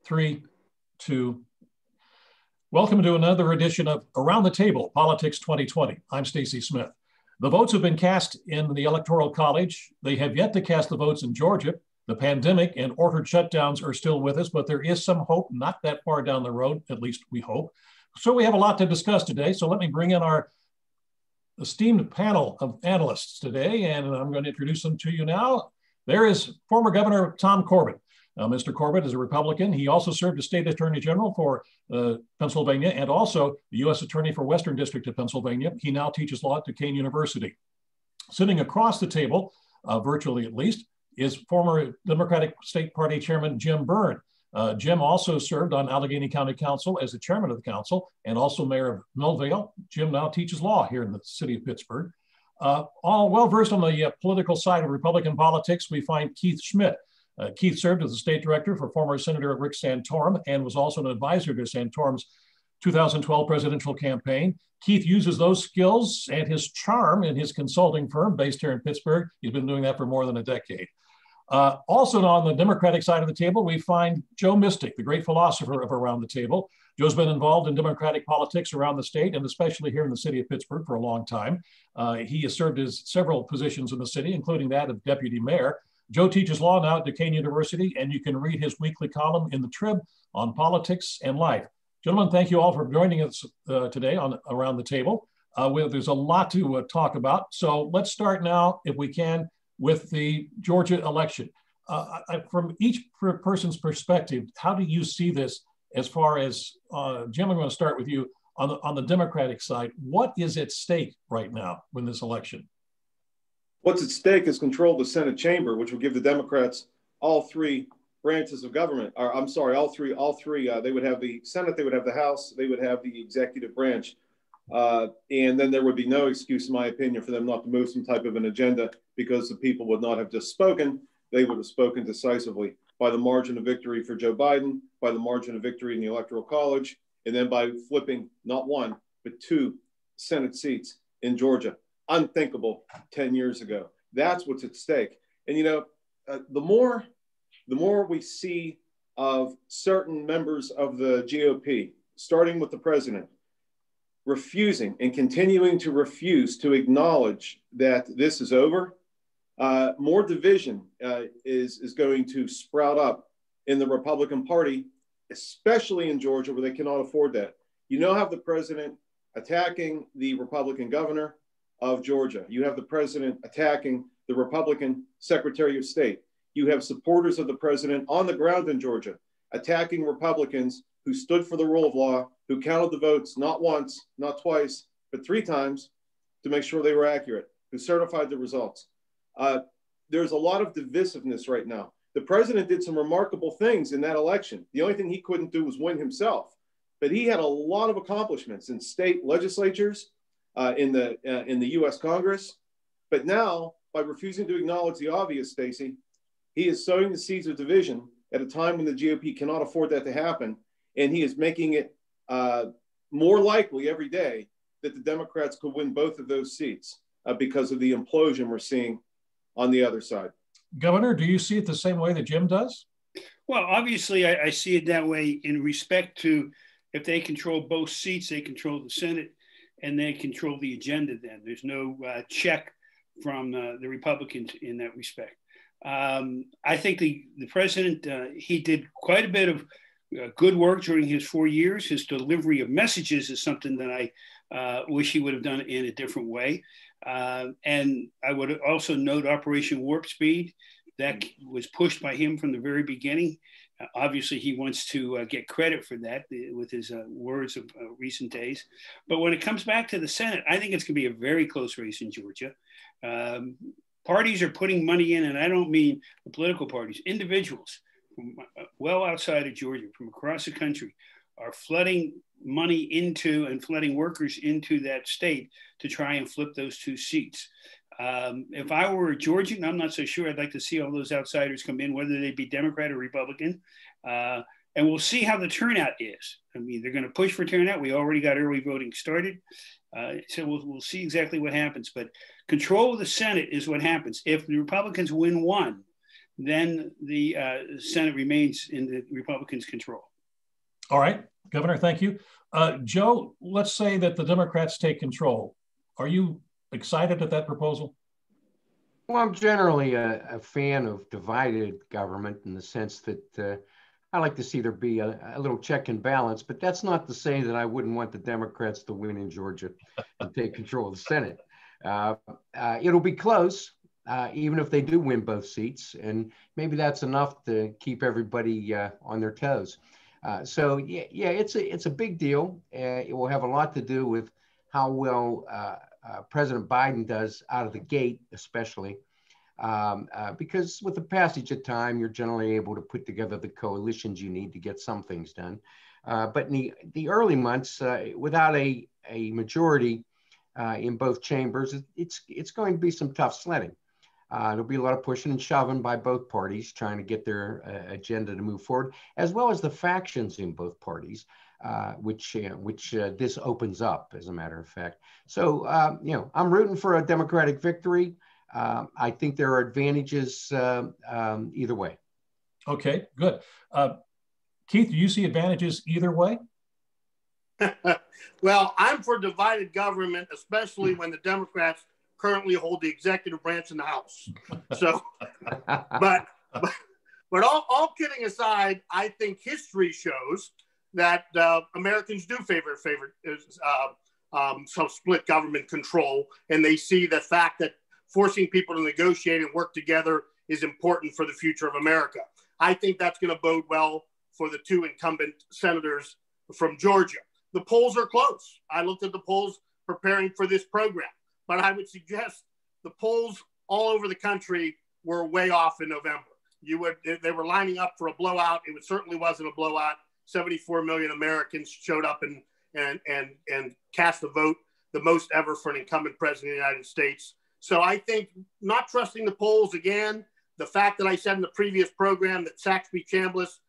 3, 2. Welcome to another edition of Around the Table, Politics 2020. I'm Stacy Smith. The votes have been cast in the Electoral College. They have yet to cast the votes in Georgia. The pandemic and ordered shutdowns are still with us, but there is some hope, not that far down the road, at least we hope. So we have a lot to discuss today. So let me bring in our esteemed panel of analysts today, and I'm going to introduce them to you now. There is former Governor Tom Corbett. Mr. Corbett is a Republican. He also served as State Attorney General for Pennsylvania and also the U.S. Attorney for Western District of Pennsylvania. He now teaches law at Duquesne University. Sitting across the table, virtually at least, is former Democratic State Party Chairman Jim Byrne. Jim also served on Allegheny County Council as the chairman of the council and also mayor of Millvale. Jim now teaches law here in the city of Pittsburgh. All well-versed on the political side of Republican politics, we find Keith Schmidt. Keith served as the state director for former Senator Rick Santorum and was also an advisor to Santorum's 2012 presidential campaign. Keith uses those skills and his charm in his consulting firm based here in Pittsburgh. He's been doing that for more than a decade. Also on the Democratic side of the table, we find Joe Mystic, the great philosopher of Around the Table. Joe's been involved in Democratic politics around the state and especially here in the city of Pittsburgh for a long time. He has served as several positions in the city, including that of deputy mayor. Joe teaches law now at Duquesne University, and you can read his weekly column in the Trib on politics and life. Gentlemen, thank you all for joining us today on Around the Table. There's a lot to talk about. So let's start now, if we can, with the Georgia election. From each person's perspective, how do you see this as far as, Jim, I'm going to start with you on the Democratic side. What is at stake right now in this election? What's at stake is control of the Senate chamber, which will give the Democrats all three branches of government. Or, I'm sorry, all three. They would have the Senate, they would have the House, they would have the executive branch. And then there would be no excuse, in my opinion, for them not to move some type of an agenda because the people would not have just spoken. They would have spoken decisively by the margin of victory for Joe Biden, by the margin of victory in the Electoral College, and then by flipping not one, but 2 Senate seats in Georgia. Unthinkable 10 years ago. That's what's at stake. And, you know, the more we see of certain members of the GOP, starting with the president, refusing and continuing to refuse to acknowledge that this is over, more division is going to sprout up in the Republican Party, especially in Georgia, where they cannot afford that. You now have the president attacking the Republican governor of Georgia. You have the president attacking the Republican Secretary of State. You have supporters of the president on the ground in Georgia attacking Republicans who stood for the rule of law, who counted the votes not once, not twice, but 3 times to make sure they were accurate, who certified the results. There's a lot of divisiveness right now. The president did some remarkable things in that election. The only thing he couldn't do was win himself, but he had a lot of accomplishments in state legislatures, in the U.S. Congress. But now, by refusing to acknowledge the obvious, Stacy, he is sowing the seeds of division at a time when the GOP cannot afford that to happen. And he is making it more likely every day that the Democrats could win both of those seats because of the implosion we're seeing on the other side. Governor, do you see it the same way that Jim does? Well, obviously, I see it that way in respect to if they control both seats, they control the Senate, and they control the agenda then. There's no check from the Republicans in that respect. I think the president, he did quite a bit of good work during his 4 years. His delivery of messages is something that I wish he would have done in a different way. And I would also note Operation Warp Speed. That was pushed by him from the very beginning. Obviously, he wants to get credit for that with his words of recent days. But when it comes back to the Senate, I think it's going to be a very close race in Georgia. Parties are putting money in, and I don't mean the political parties, individuals from well outside of Georgia, from across the country, are flooding money into and flooding workers into that state to try and flip those 2 seats. If I were a Georgian, I'm not so sure. I'd like to see all those outsiders come in, whether they be Democrat or Republican. And we'll see how the turnout is. I mean, they're going to push for turnout. We already got early voting started. So we'll see exactly what happens. But control of the Senate is what happens. If the Republicans win one, then the Senate remains in the Republicans' control. All right, Governor, thank you. Joe, let's say that the Democrats take control. Are you excited at that proposal? Well, I'm generally a fan of divided government in the sense that I like to see there be a little check and balance, but that's not to say that I wouldn't want the Democrats to win in Georgia and take control of the Senate. It'll be close, even if they do win both seats, and maybe that's enough to keep everybody on their toes. So yeah, it's a big deal. It will have a lot to do with how well President Biden does out of the gate, especially because with the passage of time, you're generally able to put together the coalitions you need to get some things done. But in the early months, without a majority in both chambers, it's going to be some tough sledding. There'll be a lot of pushing and shoving by both parties trying to get their agenda to move forward, as well as the factions in both parties, which this opens up, as a matter of fact. So, I'm rooting for a Democratic victory. I think there are advantages either way. Okay, good. Keith, do you see advantages either way? Well, I'm for divided government, especially when the Democrats currently hold the executive branch in the House. So, but all kidding aside, I think history shows that Americans do favor some split government control, and they see the fact that forcing people to negotiate and work together is important for the future of America. I think that's going to bode well for the two incumbent senators from Georgia. The polls are close. I looked at the polls preparing for this program, but I would suggest the polls all over the country were way off in November. They were lining up for a blowout. It certainly wasn't a blowout. 74 million Americans showed up and cast a vote, the most ever for an incumbent president of the United States. So I think not trusting the polls again, the fact that I said in the previous program that Saxby Chambliss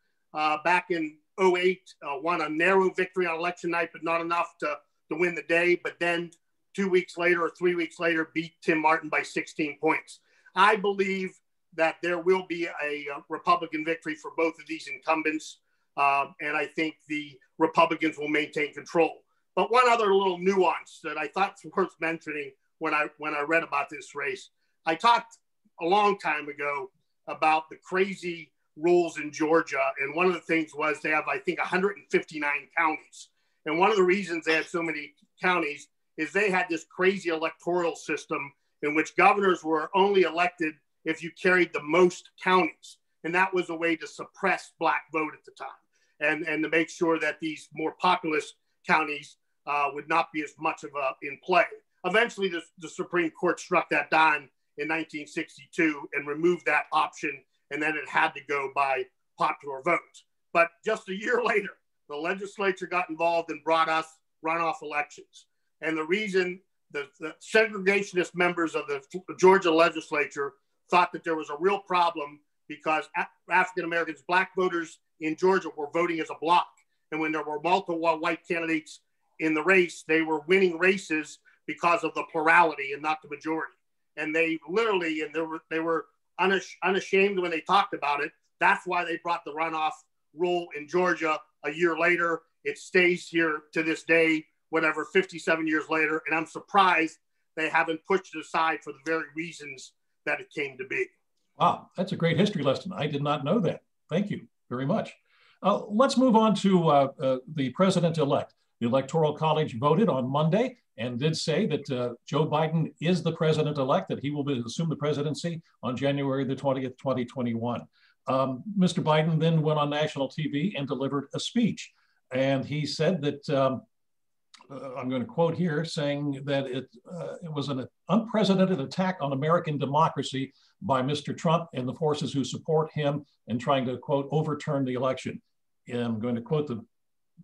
back in 2008 won a narrow victory on election night, but not enough to win the day, but then 2 weeks later or 3 weeks later beat Tim Martin by 16 points. I believe that there will be a Republican victory for both of these incumbents, and I think the Republicans will maintain control. But one other little nuance that I thought was worth mentioning when I read about this race, I talked a long time ago about the crazy rules in Georgia, and one of the things was they have, I think, 159 counties. And one of the reasons they had so many counties is they had this crazy electoral system in which governors were only elected if you carried the most counties. And that was a way to suppress Black vote at the time and to make sure that these more populous counties would not be as much of in play. Eventually, the Supreme Court struck that down in 1962 and removed that option, and then it had to go by popular vote. But just a year later, the legislature got involved and brought us runoff elections. And the reason the segregationist members of the Georgia legislature thought that there was a real problem because African Americans, Black voters in Georgia were voting as a block. And when there were multiple white candidates in the race, they were winning races because of the plurality and not the majority. And they literally, and they were unashamed when they talked about it. That's why they brought the runoff rule in Georgia a year later. It stays here to this day, whatever, 57 years later. And I'm surprised they haven't pushed it aside for the very reasons that it came to be. Wow, that's a great history lesson. I did not know that. Thank you very much. Let's move on to the president-elect. The Electoral College voted on Monday and did say that Joe Biden is the president-elect, that he will assume the presidency on January the 20th, 2021. Mr. Biden then went on national TV and delivered a speech. And he said that, I'm going to quote here, saying that it was an unprecedented attack on American democracy by Mr. Trump and the forces who support him in trying to, quote, overturn the election. And I'm going to quote the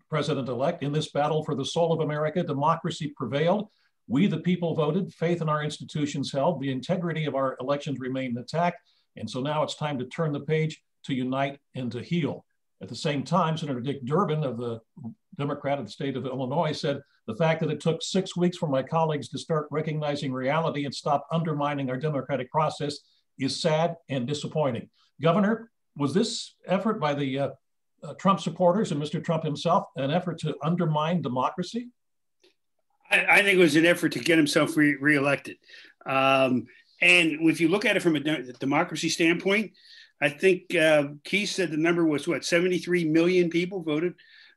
president-elect: "In this battle for the soul of America, democracy prevailed. We, the people, voted. Faith in our institutions held. The integrity of our elections remained intact. And so now it's time to turn the page, to unite and to heal." At the same time, Senator Dick Durbin of the Democrat of the state of Illinois said, "The fact that it took 6 weeks for my colleagues to start recognizing reality and stop undermining our democratic process is sad and disappointing. Governor, was this effort by the Trump supporters and Mr. Trump himself an effort to undermine democracy? I think it was an effort to get himself reelected. And if you look at it from a democracy standpoint, I think Keith said the number was what, 73 million people voted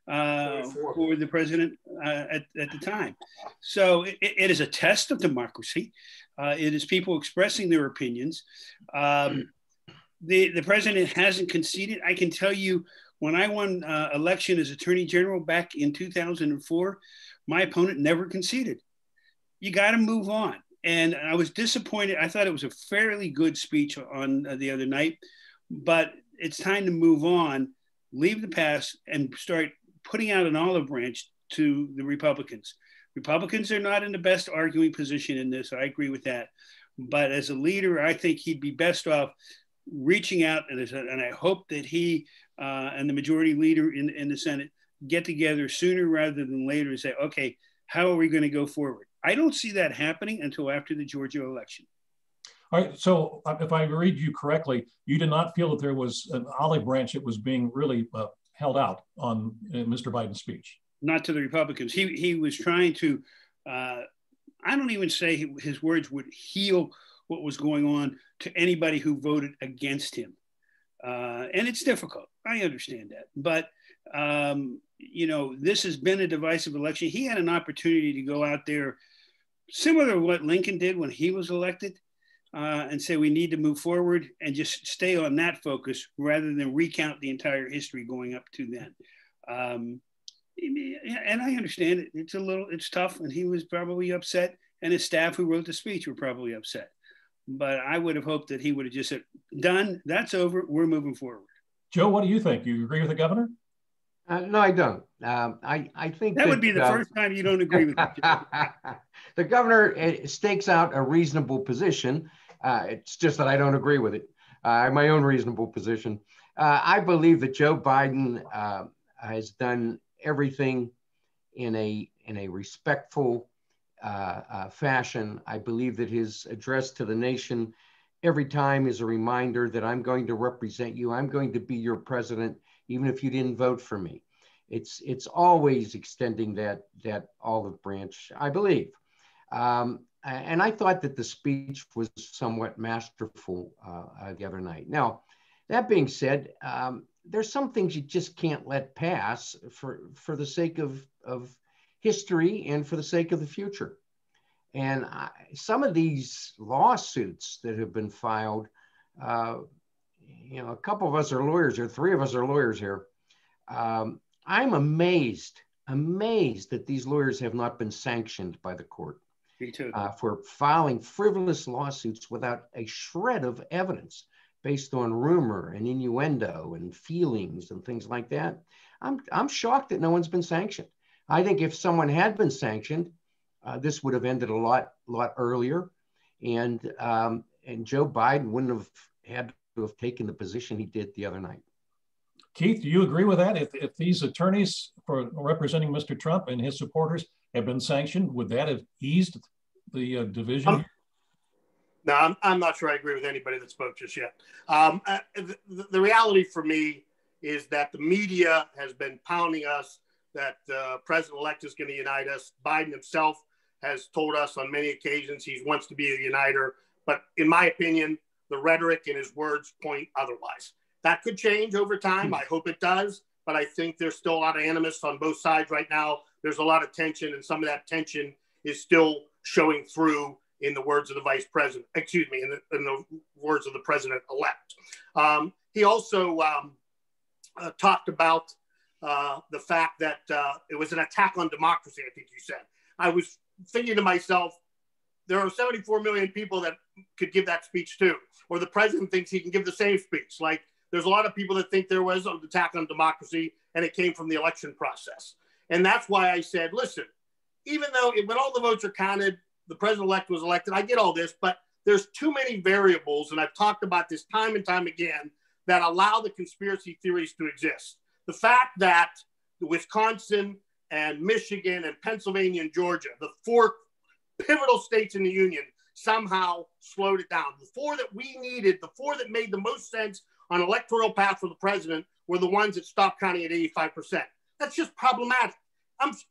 for the president at the time. So it is a test of democracy. It is people expressing their opinions. The president hasn't conceded. I can tell you, when I won election as Attorney General back in 2004, my opponent never conceded. You got to move on. And I was disappointed. I thought it was a fairly good speech on the other night, but it's time to move on, leave the past, and start putting out an olive branch to the Republicans. Republicans are not in the best arguing position in this. I agree with that. But as a leader, I think he'd be best off reaching out, and I hope that he and the majority leader in the Senate get together sooner rather than later and say, okay, how are we going to go forward? I don't see that happening until after the Georgia election. All right, so if I read you correctly, you did not feel that there was an olive branch that was being really held out on Mr. Biden's speech? Not to the Republicans. He was trying to, I don't even say his words would heal what was going on to anybody who voted against him. And it's difficult. I understand that. But, you know, this has been a divisive election. He had an opportunity to go out there, similar to what Lincoln did when he was elected, and say we need to move forward and just stay on that focus rather than recount the entire history going up to then. And I understand it. It's tough, and he was probably upset, and his staff who wrote the speech were probably upset. But I would have hoped that he would have just said, done, that's over, we're moving forward. Joe, what do you think? You agree with the governor? No, I don't. I think that would be the first time you don't agree with me. The governor stakes out a reasonable position. It's just that I don't agree with it. I have my own reasonable position. I believe that Joe Biden has done everything in a respectful fashion. I believe that his address to the nation every time is a reminder that I'm going to represent you. I'm going to be your president, even if you didn't vote for me. It's always extending that olive branch, I believe. And I thought that the speech was somewhat masterful the other night. Now, that being said, there's some things you just can't let pass for the sake of history and for the sake of the future. And some of these lawsuits that have been filed, you know, a couple of us are lawyers here, three of us are lawyers here. I'm amazed that these lawyers have not been sanctioned by the court. Me too. For filing frivolous lawsuits without a shred of evidence based on rumor and innuendo and feelings and things like that. I'm shocked that no one's been sanctioned. I think if someone had been sanctioned, this would have ended a lot earlier, and Joe Biden wouldn't have had to have taken the position he did the other night. Keith, do you agree with that? If these attorneys for representing Mr. Trump and his supporters have been sanctioned, would that have eased the division? No, I'm not sure I agree with anybody that spoke just yet. The reality for me is that the media has been pounding us that the president-elect is going to unite us. Biden himself has told us on many occasions he wants to be a uniter. But in my opinion, the rhetoric and his words point otherwise. That could change over time. I hope it does. But I think there's still a lot of animus on both sides right now. There's a lot of tension, and some of that tension is still showing through in the words of the vice president, excuse me, in the words of the president-elect. He also talked about the fact that it was an attack on democracy, I think you said. I was thinking to myself, there are 74 million people that could give that speech too, or the president thinks he can give the same speech. Like, there's a lot of people that think there was an attack on democracy and it came from the election process. And that's why I said, listen, even though when all the votes are counted, the president-elect was elected, I get all this, but there's too many variables, and I've talked about this time and time again, that allow the conspiracy theories to exist. The fact that Wisconsin and Michigan and Pennsylvania and Georgia, the four pivotal states in the union, somehow slowed it down. The four that we needed, the four that made the most sense on electoral path for the president were the ones that stopped counting at 85%. That's just problematic.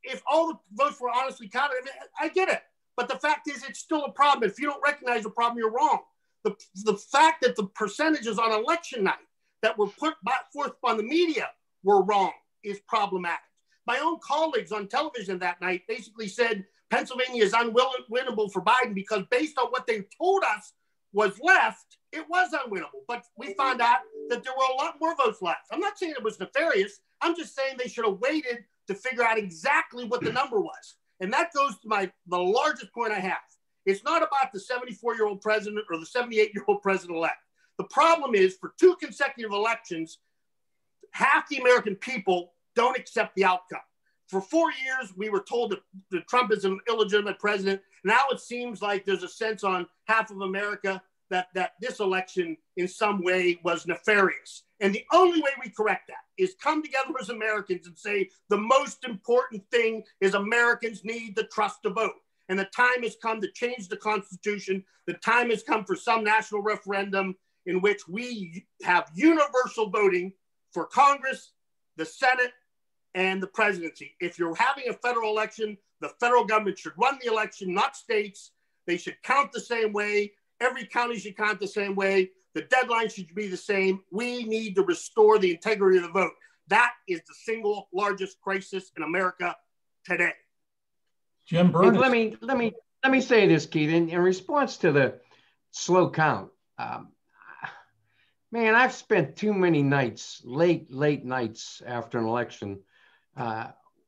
If all the votes were honestly counted, I get it. But the fact is, it's still a problem. If you don't recognize the problem, you're wrong. The fact that the percentages on election night that were put forth on the media were wrong is problematic. My own colleagues on television that night basically said Pennsylvania is unwinnable for Biden because based on what they told us was left, it was unwinnable. But we found out that there were a lot more votes left. I'm not saying it was nefarious. I'm just saying they should have waited to figure out exactly what the number was. And that goes to the largest point I have. It's not about the 74-year-old president or the 78-year-old president-elect. The problem is for 2 consecutive elections, half the American people don't accept the outcome. For 4 years, we were told that Trump is an illegitimate president. Now it seems like there's a sense on half of America that this election in some way was nefarious. And the only way we correct that is come together as Americans and say the most important thing is Americans need the trust to vote. And the time has come to change the Constitution. The time has come for some national referendum in which we have universal voting for Congress, the Senate, and the presidency. If you're having a federal election, the federal government should run the election, not states. They should count the same way. Every county should count the same way. The deadline should be the same. We need to restore the integrity of the vote. That is the single largest crisis in America today. Jim Byrne. Hey, let me say this, Keith. In response to the slow count, man, I've spent too many nights, late nights after an election,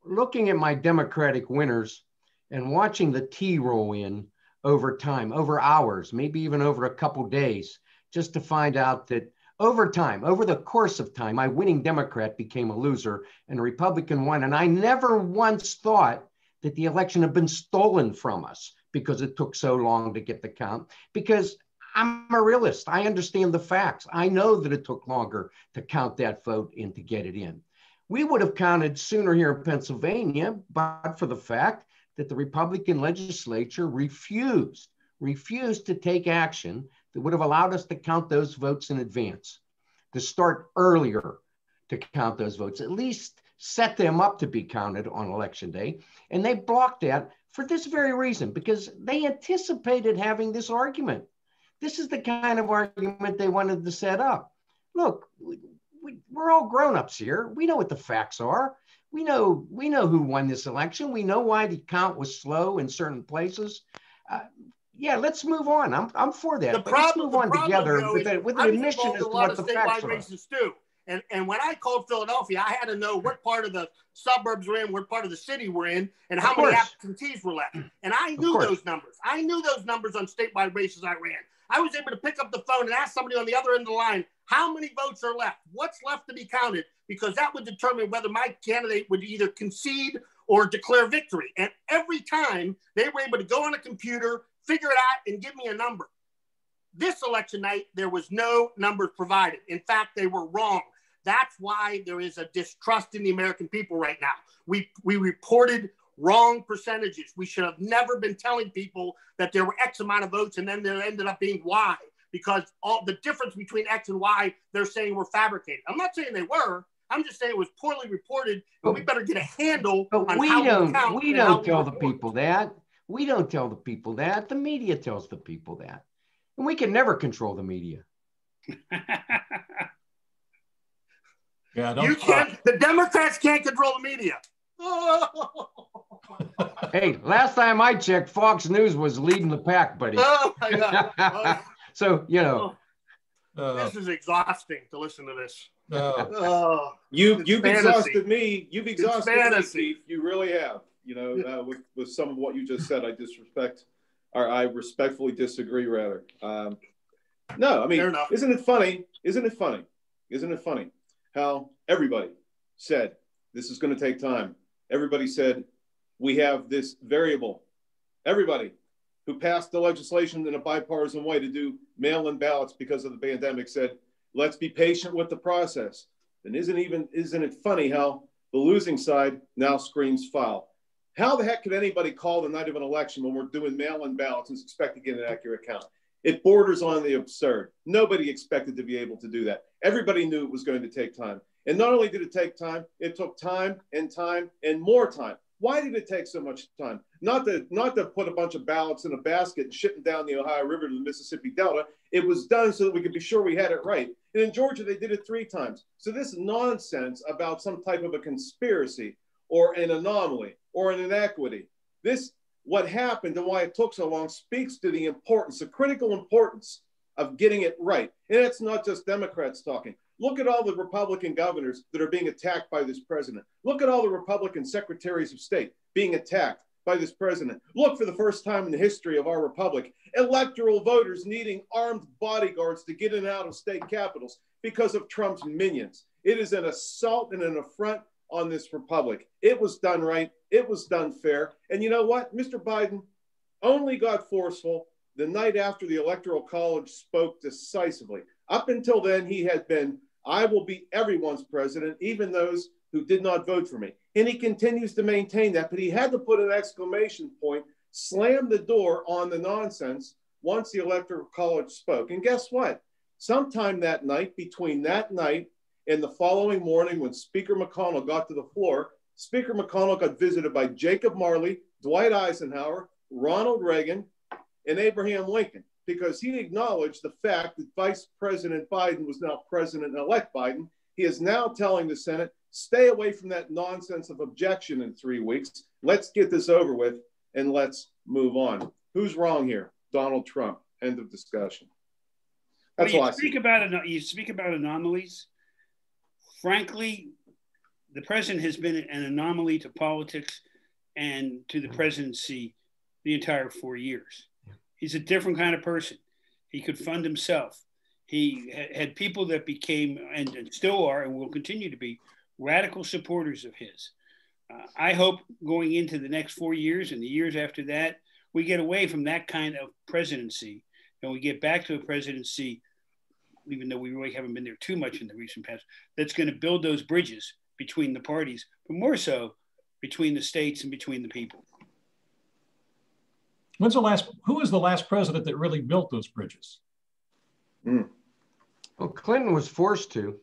looking at my Democratic winners and watching the T roll in over time, over hours, maybe even over a couple days, just to find out that over time, over the course of time, my winning Democrat became a loser and a Republican won. And I never once thought that the election had been stolen from us because it took so long to get the count, because I'm a realist. I understand the facts. I know that it took longer to count that vote and to get it in. We would have counted sooner here in Pennsylvania, but for the fact that the Republican legislature refused to take action that would have allowed us to count those votes in advance, to start earlier to count those votes, at least set them up to be counted on election day. And they blocked that for this very reason, because they anticipated having this argument. This is the kind of argument they wanted to set up. Look, we're all grown-ups here. We know what the facts are. We know who won this election. We know why the count was slow in certain places. Yeah, let's move on. I'm for that. Let's move on together with an admission as to what the facts are. Too. And when I called Philadelphia, I had to know what part of the suburbs we're in, what part of the city we're in, and how many absentees were left. And I knew those numbers. I knew those numbers on statewide races I ran. I was able to pick up the phone and ask somebody on the other end of the line, how many votes are left? What's left to be counted? Because that would determine whether my candidate would either concede or declare victory. And every time they were able to go on a computer, figure it out, and give me a number. This election night, there was no numbers provided. In fact, they were wrong. That's why there is a distrust in the American people right now. We reported wrong percentages. We should have never been telling people that there were X amount of votes and then there ended up being Y, because all the difference between X and Y, they're saying were fabricated. I'm not saying they were. I'm just saying it was poorly reported, but we better get a handle on how we count. We don't tell the people that. We don't tell the people that. The media tells the people that. And we can never control the media. Yeah, you can't. The Democrats can't control the media. Hey, last time I checked, Fox News was leading the pack, buddy. Oh my God! Oh. So you know, this is exhausting to listen to this. You've exhausted me. You've exhausted me, Steve. You really have. You know, with some of what you just said, I respectfully disagree. Rather, no. I mean, isn't it funny? Isn't it funny? Isn't it funny how everybody said this is going to take time? Everybody said we have this variable. Everybody who passed the legislation in a bipartisan way to do mail-in ballots because of the pandemic said, let's be patient with the process. And isn't it funny how the losing side now screams foul? How the heck could anybody call the night of an election when we're doing mail-in ballots and expect to get an accurate count? It borders on the absurd. Nobody expected to be able to do that. Everybody knew it was going to take time. And not only did it take time, it took time and more time. Why did it take so much time? Not to put a bunch of ballots in a basket and ship them down the Ohio River to the Mississippi Delta. It was done so that we could be sure we had it right. And in Georgia, they did it 3 times. So this nonsense about some type of a conspiracy or an anomaly or an inequity, what happened and why it took so long speaks to the importance, the critical importance of getting it right. And it's not just Democrats talking. Look at all the Republican governors that are being attacked by this president. Look at all the Republican secretaries of state being attacked by this president. Look, for the first time in the history of our republic, electoral voters needing armed bodyguards to get in and out of state capitals because of Trump's minions. It is an assault and an affront on this republic. It was done right. It was done fair. And you know what? Mr. Biden only got forceful the night after the Electoral College spoke decisively. Up until then, he had been, I will be everyone's president, even those who did not vote for me. And he continues to maintain that, but he had to put an exclamation point, slam the door on the nonsense once the Electoral College spoke. And guess what? Sometime that night, between that night and the following morning when Speaker McConnell got to the floor, Speaker McConnell got visited by Jacob Marley, Dwight Eisenhower, Ronald Reagan, and Abraham Lincoln, because he acknowledged the fact that Vice President Biden was now President-elect Biden. He is now telling the Senate, stay away from that nonsense of objection in 3 weeks. Let's get this over with and let's move on. Who's wrong here? Donald Trump. End of discussion. That's all I see. You speak about anomalies. Frankly, the president has been an anomaly to politics and to the presidency the entire 4 years. He's a different kind of person. He could fund himself. He had people that became, and still are, and will continue to be, radical supporters of his. I hope going into the next 4 years and the years after that, we get away from that kind of presidency and we get back to a presidency, even though we really haven't been there too much in the recent past, that's going to build those bridges between the parties, but more so between the states and between the people. Who was the last president that really built those bridges? Well, Clinton was forced to.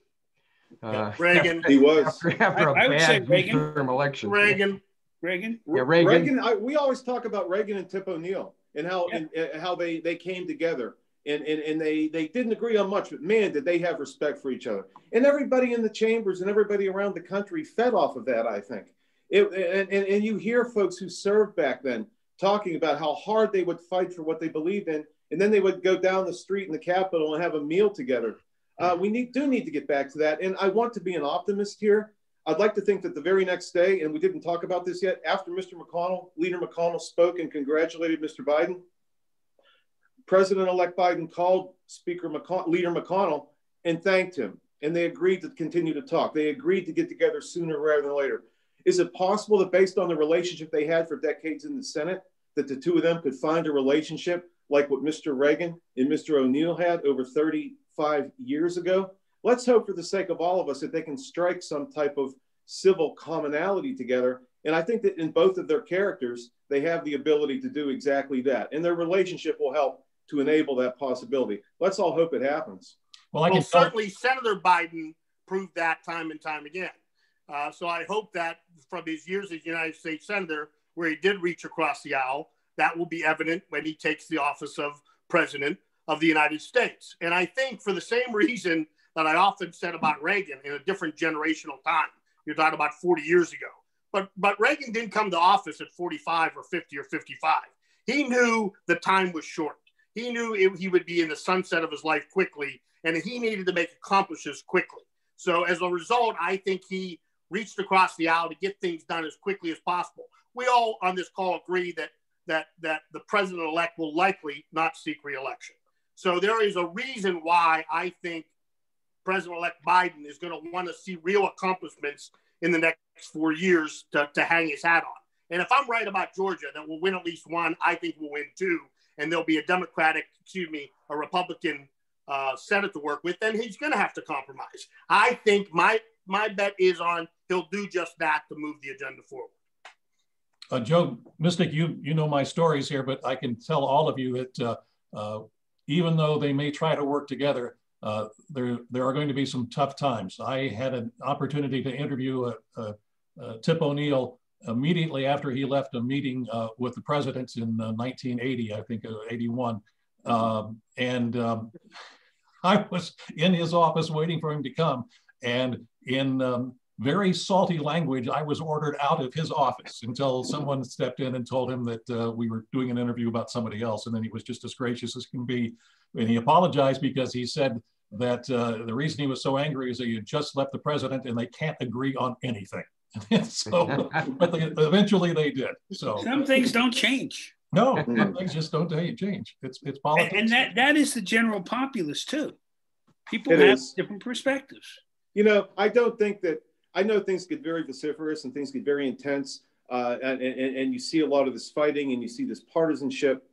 Reagan. He was. After a I would say bad Reagan. midterm election. Reagan. Yeah, Reagan. We always talk about Reagan and Tip O'Neill and how they came together and they didn't agree on much, but man, did they have respect for each other. And everybody in the chambers and everybody around the country fed off of that, I think. And you hear folks who served back then talking about how hard they would fight for what they believed in, and then they would go down the street in the Capitol and have a meal together. We do need to get back to that. And I want to be an optimist here. I'd like to think that the very next day, and we didn't talk about this yet, after Leader McConnell spoke and congratulated Mr. Biden, President-elect Biden called Leader McConnell and thanked him. And they agreed to continue to talk. They agreed to get together sooner rather than later. Is it possible that based on the relationship they had for decades in the Senate, that the two of them could find a relationship like what Mr. Reagan and Mr. O'Neill had over 35 years ago? Let's hope for the sake of all of us that they can strike some type of civil commonality together. And I think that in both of their characters, they have the ability to do exactly that. And their relationship will help to enable that possibility. Let's all hope it happens. Well, certainly Senator Biden proved that time and time again. So I hope that from his years as United States Senator, where he did reach across the aisle, that will be evident when he takes the office of President of the United States. And I think for the same reason that I often said about Reagan in a different generational time, you're talking about 40 years ago, but Reagan didn't come to office at 45 or 50 or 55. He knew the time was short. He knew he would be in the sunset of his life quickly, and he needed to make accomplishments quickly. So as a result, I think he reached across the aisle to get things done as quickly as possible. We all on this call agree that the president-elect will likely not seek re-election. So there is a reason why I think President-elect Biden is going to want to see real accomplishments in the next 4 years to hang his hat on. And if I'm right about Georgia, that we'll win at least one, I think we'll win two, and there'll be a Republican Senate to work with, then he's going to have to compromise. I think my bet is on he'll do just that to move the agenda forward. Joe Mystic, you know my stories here, but I can tell all of you that even though they may try to work together, there are going to be some tough times. I had an opportunity to interview Tip O'Neill immediately after he left a meeting with the president in 1980, I think, 81. I was in his office waiting for him to come. And in very salty language, I was ordered out of his office until someone stepped in and told him that we were doing an interview about somebody else. And then he was just as gracious as can be. And he apologized because he said that the reason he was so angry is that he had just left the president and they can't agree on anything. So, but eventually they did. So some things don't change. No, some things just don't change. It's politics. And that is the general populace too. People have different perspectives. You know, I know things get very vociferous and things get very intense, and you see a lot of this fighting and you see this partisanship.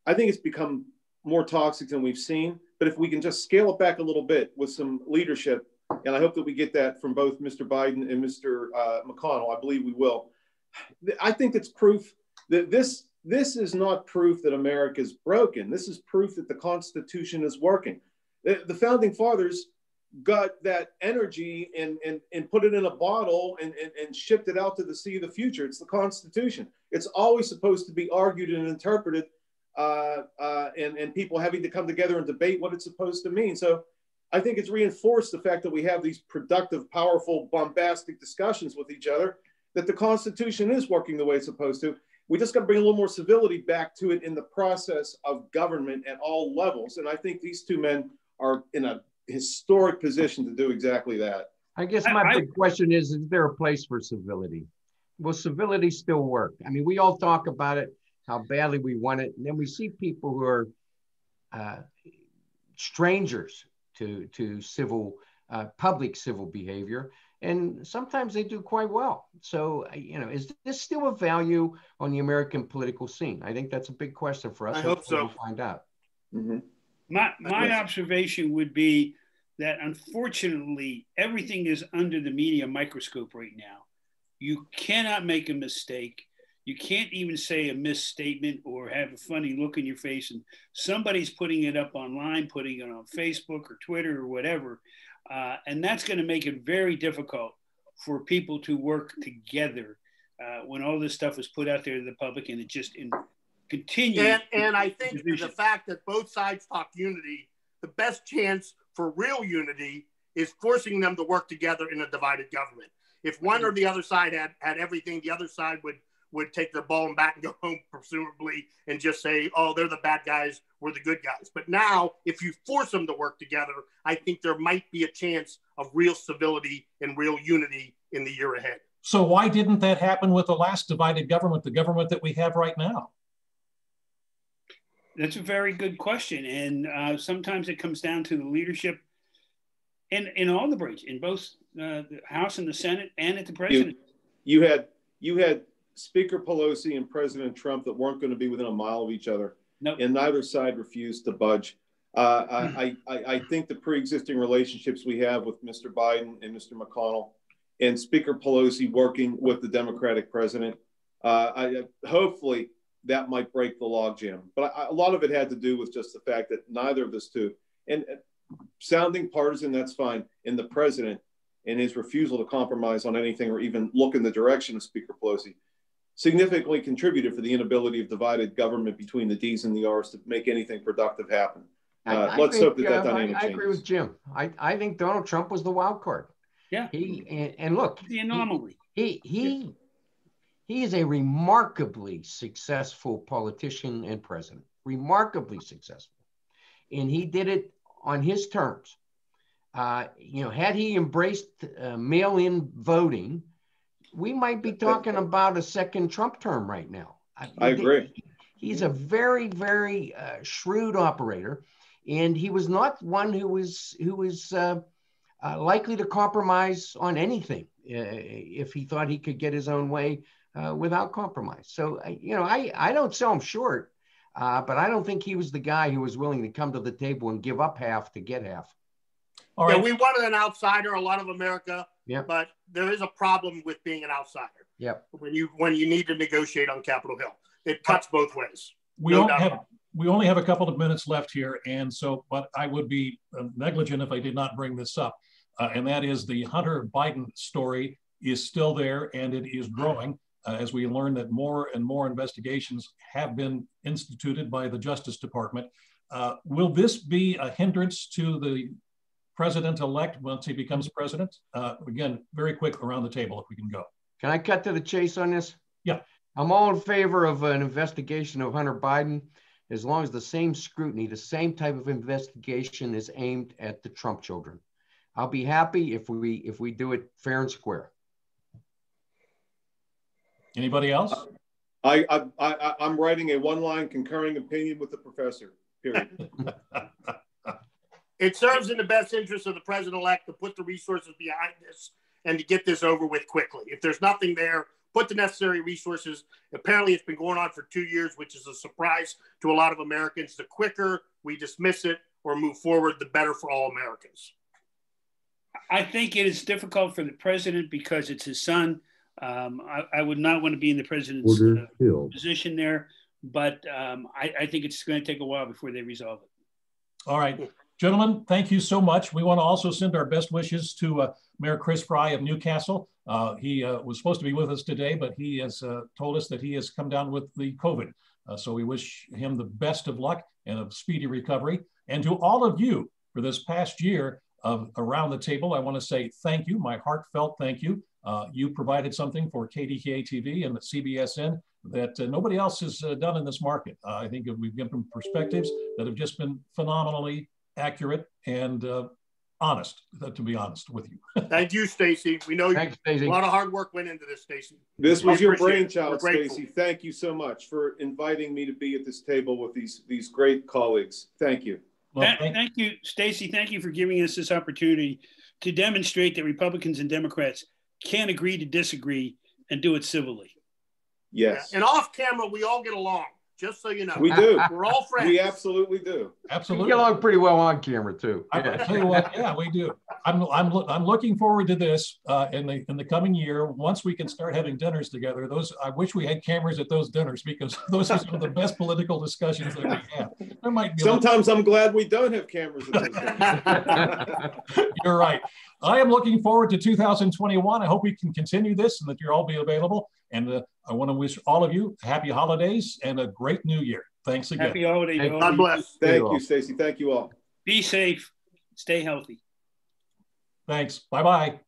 I think it's become more toxic than we've seen. But if we can just scale it back a little bit with some leadership, and I hope that we get that from both Mr. Biden and Mr. McConnell. I believe we will. I think it's proof that this is not proof that America is broken. This is proof that the Constitution is working. The founding fathers got that energy and put it in a bottle and shipped it out to the sea of the future. It's the Constitution. It's always supposed to be argued and interpreted, and people having to come together and debate what it's supposed to mean. So I think it's reinforced the fact that we have these productive, powerful, bombastic discussions with each other, that the Constitution is working the way it's supposed to. We just got to bring a little more civility back to it in the process of government at all levels. And I think these two men are in a historic position to do exactly that. I guess my big question is there a place for civility? Will civility still work? I mean, we all talk about it, how badly we want it. And then we see people who are strangers to civil, public civil behavior. And sometimes they do quite well. So, you know, is this still a value on the American political scene? I think that's a big question for us. I hope so. We'll find out. Mm-hmm. My observation would be that unfortunately, everything is under the media microscope right now. You cannot make a mistake. You can't even say a misstatement or have a funny look in your face and somebody's putting it up online, putting it on Facebook or Twitter or whatever. And that's going to make it very difficult for people to work together when all this stuff is put out there to the public and it just continues. And I think the fact that both sides talk unity, the best chance for real unity is forcing them to work together in a divided government. If one or the other side had everything, the other side would take their ball and bat and go home, presumably, and just say, oh, they're the bad guys, we're the good guys. But now, if you force them to work together, I think there might be a chance of real civility and real unity in the year ahead. So why didn't that happen with the last divided government, the government that we have right now? That's a very good question. And sometimes it comes down to the leadership in all the branches, in both the House and the Senate and at the president. You had Speaker Pelosi and President Trump that weren't going to be within a mile of each other. Nope. And neither side refused to budge. I think the pre-existing relationships we have with Mr. Biden and Mr. McConnell and Speaker Pelosi working with the Democratic president, hopefully that might break the logjam. But a lot of it had to do with just the fact that neither of us two, and sounding partisan, that's fine, and the president and his refusal to compromise on anything or even look in the direction of Speaker Pelosi significantly contributed for the inability of divided government between the D's and the R's to make anything productive happen. Let's hope that dynamic changes. I agree with Jim. I think Donald Trump was the wild card. Yeah. And look, the anomaly. He is a remarkably successful politician and president, remarkably successful. And he did it on his terms. You know, had he embraced mail-in voting, we might be talking about a second Trump term right now. I agree. He's a very, very shrewd operator, and he was not one who was likely to compromise on anything if he thought he could get his own way without compromise. So, you know, I don't sell him short, but I don't think he was the guy who was willing to come to the table and give up half to get half. All right. Yeah, we wanted an outsider, a lot of America. Yeah. But there is a problem with being an outsider. Yep. when you need to negotiate on Capitol Hill. It cuts both ways. We only have a couple of minutes left here, and so, but I would be negligent if I did not bring this up, and that is the Hunter Biden story is still there, and it is growing as we learn that more and more investigations have been instituted by the Justice Department. Will this be a hindrance to the president-elect once he becomes president? Again, very quick around the table if we can go. Can I cut to the chase on this? Yeah. I'm all in favor of an investigation of Hunter Biden as long as the same scrutiny, the same type of investigation is aimed at the Trump children. I'll be happy if we do it fair and square. Anybody else? I'm writing a one-line concurring opinion with the professor, period. It serves in the best interest of the president-elect to put the resources behind this and to get this over with quickly. If there's nothing there, put the necessary resources. Apparently it's been going on for 2 years, which is a surprise to a lot of Americans. The quicker we dismiss it or move forward, the better for all Americans. I think it is difficult for the president because it's his son. I would not want to be in the president's position there, but I think it's going to take a while before they resolve it. All right. Gentlemen, thank you so much. We want to also send our best wishes to Mayor Chris Fry of Newcastle. He was supposed to be with us today, but he has told us that he has come down with the COVID. So we wish him the best of luck and a speedy recovery. And to all of you for this past year of Around the Table, I want to say thank you, my heartfelt thank you. You provided something for KDKA-TV and the CBSN that nobody else has done in this market. I think we've given perspectives that have just been phenomenally accurate and honest, to be honest with you. Thank you, Stacy. We know Thanks, Stacy. A lot of hard work went into this, Stacy. This was your brainchild, Stacy. Thank you so much for inviting me to be at this table with these great colleagues. Thank you. Well, thank you, Stacy. Thank you for giving us this opportunity to demonstrate that Republicans and Democrats can agree to disagree and do it civilly. Yes. Yeah. And off camera, we all get along. Just so you know. We do. We're all friends. We absolutely do. Absolutely. We get along pretty well on camera too. I tell you what, yeah, we do. I'm looking forward to this in the coming year. Once we can start having dinners together, I wish we had cameras at those dinners because those are some of the best political discussions that we have. There might be sometimes I'm glad we don't have cameras at those dinners. You're right. I am looking forward to 2021. I hope we can continue this and that you'll all be available. And I want to wish all of you happy holidays and a great new year. Thanks again. Happy holidays. God bless. Thank you, Stacy. Thank you all. Be safe. Stay healthy. Thanks. Bye-bye.